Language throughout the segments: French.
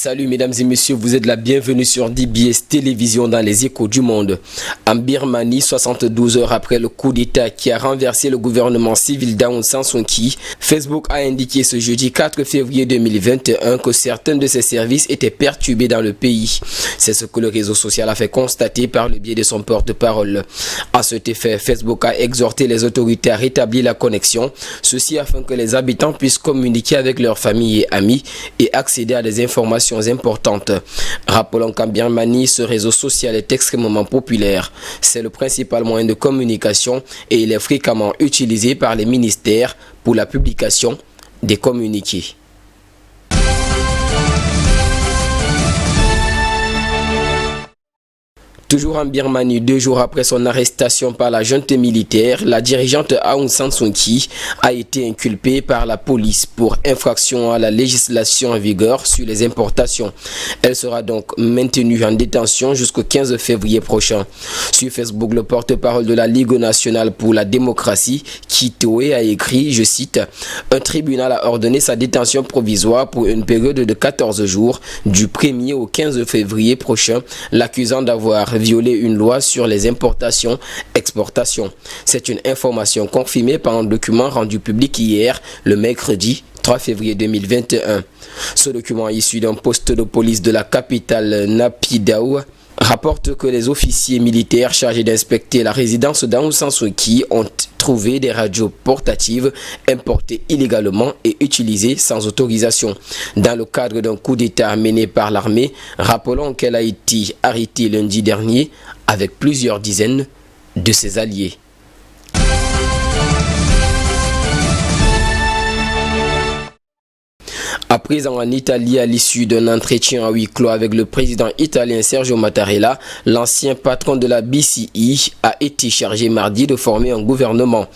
Salut mesdames et messieurs, vous êtes la bienvenue sur DBS Télévision dans les échos du monde. En Birmanie, 72 heures après le coup d'État qui a renversé le gouvernement civil d'Aung San Suu Kyi, Facebook a indiqué ce jeudi 4 février 2021 que certains de ses services étaient perturbés dans le pays. C'est ce que le réseau social a fait constater par le biais de son porte-parole. À cet effet, Facebook a exhorté les autorités à rétablir la connexion, ceci afin que les habitants puissent communiquer avec leurs familles et amis et accéder à des informations importantes. Rappelons qu'en Birmanie, ce réseau social est extrêmement populaire. C'est le principal moyen de communication et il est fréquemment utilisé par les ministères pour la publication des communiqués. Toujours en Birmanie, 2 jours après son arrestation par la junte militaire, la dirigeante Aung San Suu Kyi a été inculpée par la police pour infraction à la législation en vigueur sur les importations. Elle sera donc maintenue en détention jusqu'au 15 février prochain. Sur Facebook, le porte-parole de la Ligue nationale pour la démocratie, Kyi Tawe, a écrit, je cite, « Un tribunal a ordonné sa détention provisoire pour une période de 14 jours, du 1er au 15 février prochain, l'accusant d'avoir violer une loi sur les importations, exportations. » C'est une information confirmée par un document rendu public hier, le mercredi 3 février 2021. Ce document issu d'un poste de police de la capitale Naypyidaw rapporte que les officiers militaires chargés d'inspecter la résidence d'Aung San Suu Kyi ont trouvé des radios portatives importées illégalement et utilisées sans autorisation. Dans le cadre d'un coup d'État mené par l'armée, rappelons qu'elle a été arrêtée lundi dernier avec plusieurs dizaines de ses alliés. À présent en Italie, à l'issue d'un entretien à huis clos avec le président italien Sergio Mattarella, l'ancien patron de la BCE a été chargé mardi de former un gouvernement.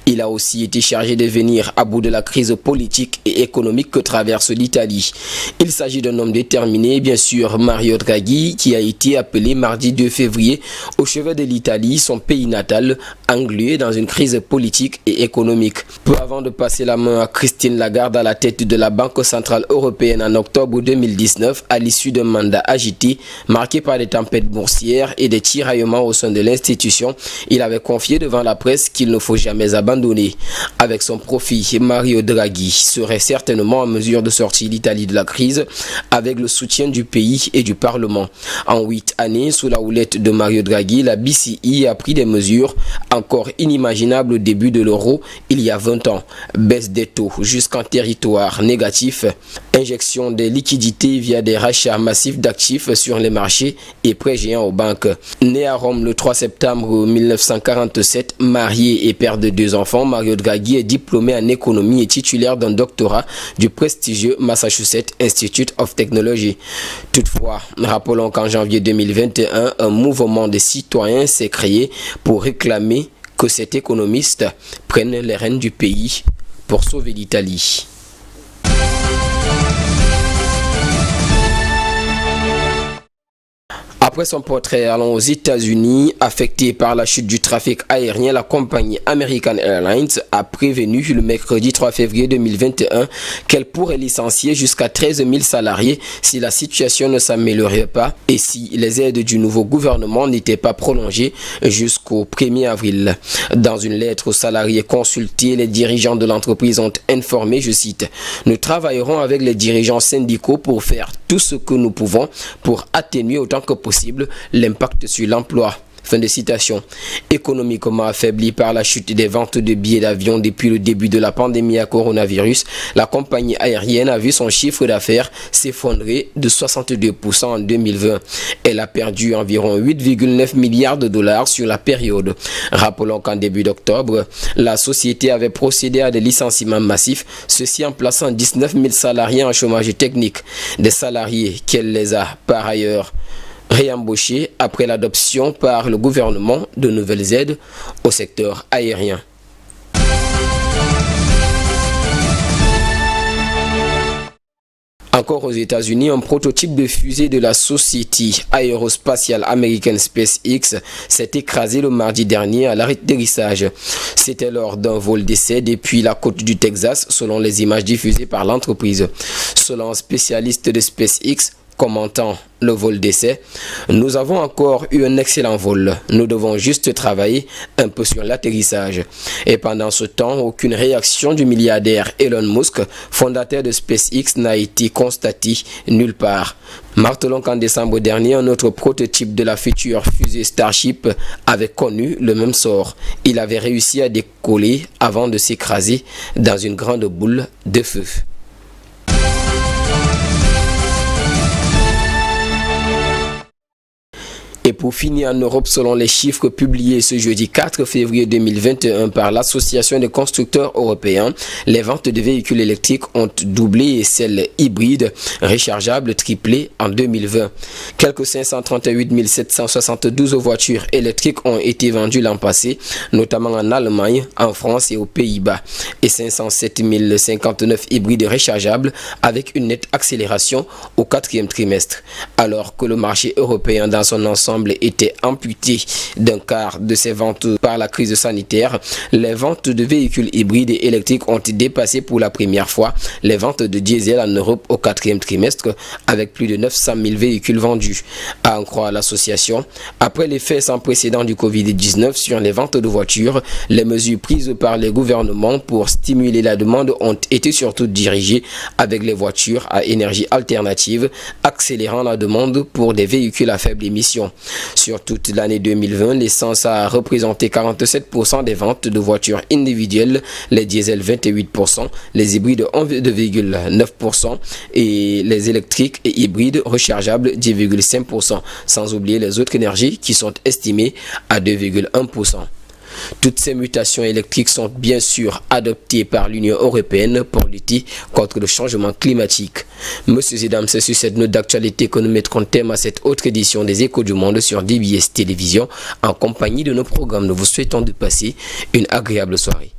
Il a aussi été chargé de venir à bout de la crise politique et économique que traverse l'Italie. Il s'agit d'un homme déterminé, bien sûr, Mario Draghi, qui a été appelé mardi 2 février au chevet de l'Italie, son pays natal, englué dans une crise politique et économique. Peu avant de passer la main à Christine Lagarde à la tête de la Banque centrale européenne en octobre 2019 à l'issue d'un mandat agité marqué par des tempêtes boursières et des tiraillements au sein de l'institution, il avait confié devant la presse qu'il ne faut jamais abandonner. Avec son profit, Mario Draghi serait certainement en mesure de sortir l'Italie de la crise avec le soutien du pays et du Parlement. En 8 années, sous la houlette de Mario Draghi, la BCE a pris des mesures encore inimaginables au début de l'euro il y a 20 ans. Baisse des taux jusqu'en territoire négatif, injection des liquidités via des rachats massifs d'actifs sur les marchés et prêts géants aux banques. Né à Rome le 3 septembre 1947, marié et père de 2 enfants, Mario Draghi est diplômé en économie et titulaire d'un doctorat du prestigieux Massachusetts Institute of Technology. Toutefois, rappelons qu'en janvier 2021, un mouvement de citoyens s'est créé pour réclamer que cet économiste prenne les rênes du pays pour sauver l'Italie. Après son portrait, allons aux États-Unis. Affectée par la chute du trafic aérien, la compagnie American Airlines a prévenu le mercredi 3 février 2021 qu'elle pourrait licencier jusqu'à 13 000 salariés si la situation ne s'améliorait pas et si les aides du nouveau gouvernement n'étaient pas prolongées jusqu'au 1er avril. Dans une lettre aux salariés consultés, les dirigeants de l'entreprise ont informé, je cite, « Nous travaillerons avec les dirigeants syndicaux pour faire tout ce que nous pouvons pour atténuer autant que possible l'impact sur l'emploi. » Fin de citation. Économiquement affaiblie par la chute des ventes de billets d'avion depuis le début de la pandémie à coronavirus, la compagnie aérienne a vu son chiffre d'affaires s'effondrer de 62% en 2020. Elle a perdu environ 8,9 milliards de dollars sur la période. Rappelons qu'en début d'octobre, la société avait procédé à des licenciements massifs, ceci en plaçant 19 000 salariés en chômage technique. Des salariés qu'elle les a par ailleurs réembauchés après l'adoption par le gouvernement de nouvelles aides au secteur aérien. Encore aux États-Unis, un prototype de fusée de la société aérospatiale américaine SpaceX s'est écrasé le mardi dernier à l'atterrissage. C'était lors d'un vol d'essai depuis la côte du Texas, selon les images diffusées par l'entreprise. Selon un spécialiste de SpaceX, Commentant le vol d'essai, nous avons encore eu un excellent vol. Nous devons juste travailler un peu sur l'atterrissage. Et pendant ce temps, aucune réaction du milliardaire Elon Musk, fondateur de SpaceX, n'a été constatée nulle part. Martelons qu'en décembre dernier, un autre prototype de la future fusée Starship avait connu le même sort. Il avait réussi à décoller avant de s'écraser dans une grande boule de feu. Et pour finir en Europe, selon les chiffres publiés ce jeudi 4 février 2021 par l'Association des constructeurs européens, les ventes de véhicules électriques ont doublé et celles hybrides rechargeables triplé en 2020. Quelques 538 772 voitures électriques ont été vendues l'an passé, notamment en Allemagne, en France et aux Pays-Bas, et 507 059 hybrides rechargeables avec une nette accélération au quatrième trimestre. Alors que le marché européen dans son ensemble était amputé d'un quart de ses ventes par la crise sanitaire, les ventes de véhicules hybrides et électriques ont dépassé pour la première fois les ventes de diesel en Europe au quatrième trimestre, avec plus de 900 000 véhicules vendus. À en croire l'association, après l'effet sans précédent du Covid-19 sur les ventes de voitures, les mesures prises par les gouvernements pour stimuler la demande ont été surtout dirigées avec les voitures à énergie alternative, accélérant la demande pour des véhicules à faible émission. Sur toute l'année 2020, l'essence a représenté 47% des ventes de voitures individuelles, les diesels 28%, les hybrides 2,9% et les électriques et hybrides rechargeables 10,5%, sans oublier les autres énergies qui sont estimées à 2,1%. Toutes ces mutations électriques sont bien sûr adoptées par l'Union européenne pour lutter contre le changement climatique. Messieurs et dames, c'est sur cette note d'actualité que nous mettrons terme à cette autre édition des Échos du Monde sur DBS Télévision. En compagnie de nos programmes, nous vous souhaitons de passer une agréable soirée.